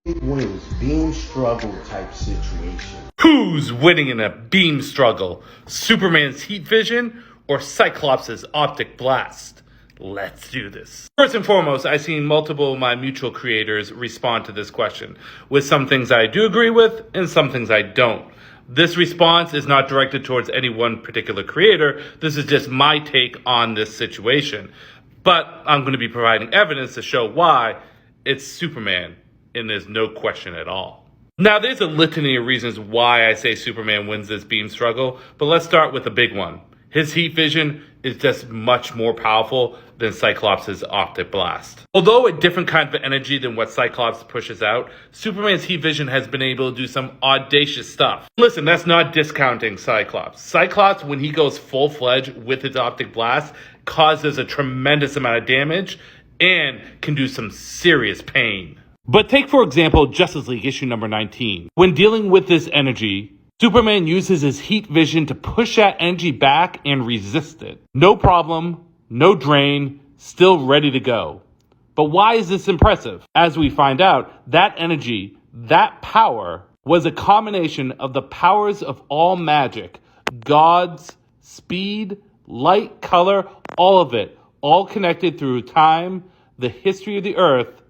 One of those beam struggle type situations. Who's winning in a beam struggle? Superman's heat vision or Cyclops' optic blast? Let's do this. First and foremost, I've seen multiple of my mutual creators respond to this question, with some things I do agree with and some things I don't. This response is not directed towards any one particular creator. This is just my take on this situation. But I'm going to be providing evidence to show why it's Superman, and there's no question at all. Now, there's a litany of reasons why I say Superman wins this beam struggle, but let's start with the big one. His heat vision is just much more powerful than Cyclops' optic blast. Although a different kind of energy than what Cyclops pushes out, Superman's heat vision has been able to do some audacious stuff. Listen, that's not discounting Cyclops. Cyclops, when he goes full-fledged with his optic blast, causes a tremendous amount of damage and can do some serious pain. But take, for example, Justice League issue number 19. When dealing with this energy, Superman uses his heat vision to push that energy back and resist it. No problem, no drain, still ready to go. But why is this impressive? As we find out, that energy, that power, was a combination of the powers of all magic. Gods, speed, light, color, all of it, all connected through time, the history of the earth,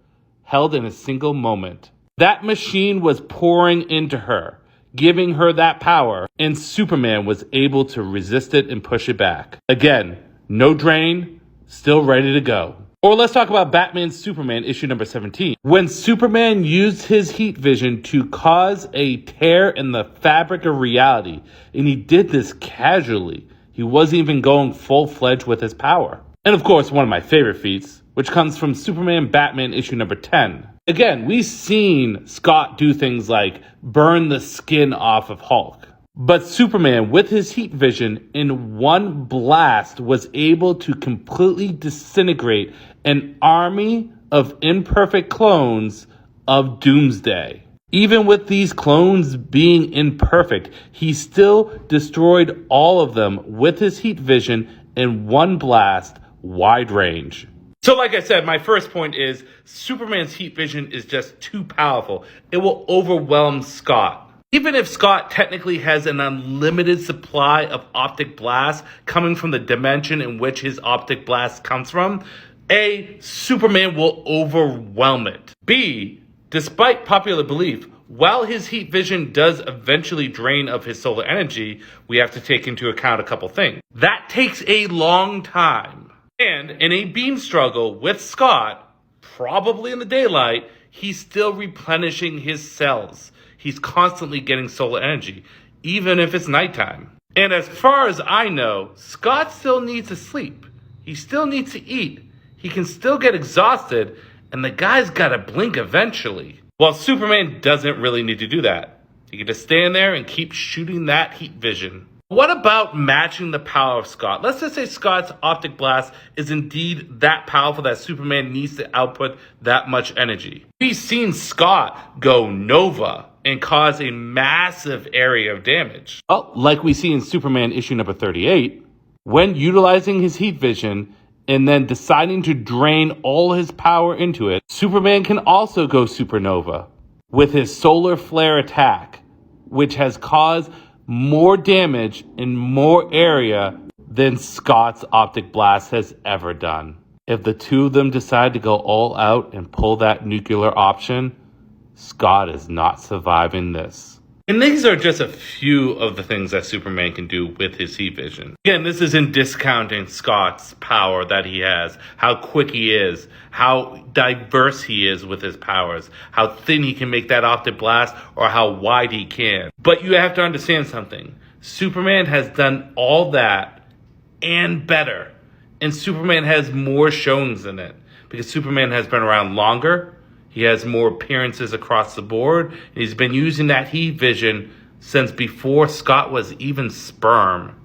held in a single moment. That machine was pouring into her, giving her that power, and Superman was able to resist it and push it back. Again, no drain, still ready to go. Or let's talk about Batman's Superman issue number 17. When Superman used his heat vision to cause a tear in the fabric of reality, and he did this casually. He wasn't even going full-fledged with his power. And of course, one of my favorite feats, which comes from Superman Batman issue number 10. Again, we've seen Scott do things like burn the skin off of Hulk. But Superman, with his heat vision, in one blast, was able to completely disintegrate an army of imperfect clones of Doomsday. Even with these clones being imperfect, he still destroyed all of them with his heat vision in one blast, wide range. So like I said, my first point is Superman's heat vision is just too powerful. It will overwhelm Scott. Even if Scott technically has an unlimited supply of optic blasts coming from the dimension in which his optic blast comes from, A, Superman will overwhelm it. B, despite popular belief, while his heat vision does eventually drain of his solar energy, we have to take into account a couple things. That takes a long time. And in a beam struggle with Scott, probably in the daylight, he's still replenishing his cells. He's constantly getting solar energy, even if it's nighttime. And as far as I know, Scott still needs to sleep. He still needs to eat. He can still get exhausted, and the guy's got to blink eventually. Well, Superman doesn't really need to do that. He can just stand there and keep shooting that heat vision. What about matching the power of Scott? Let's just say Scott's optic blast is indeed that powerful that Superman needs to output that much energy. We've seen Scott go nova and cause a massive area of damage. Well, like we see in Superman issue number 38, when utilizing his heat vision and then deciding to drain all his power into it, Superman can also go supernova with his solar flare attack, which has caused more damage in more area than Scott's optic blast has ever done. If the two of them decide to go all out and pull that nuclear option, Scott is not surviving this. And these are just a few of the things that Superman can do with his heat vision. Again, this isn't discounting Scott's power that he has, how quick he is, how diverse he is with his powers, how thin he can make that optic blast, or how wide he can. But you have to understand something. Superman has done all that and better. And Superman has more showings in it because Superman has been around longer. He has more appearances across the board. And he's been using that heat vision since before Scott was even sperm.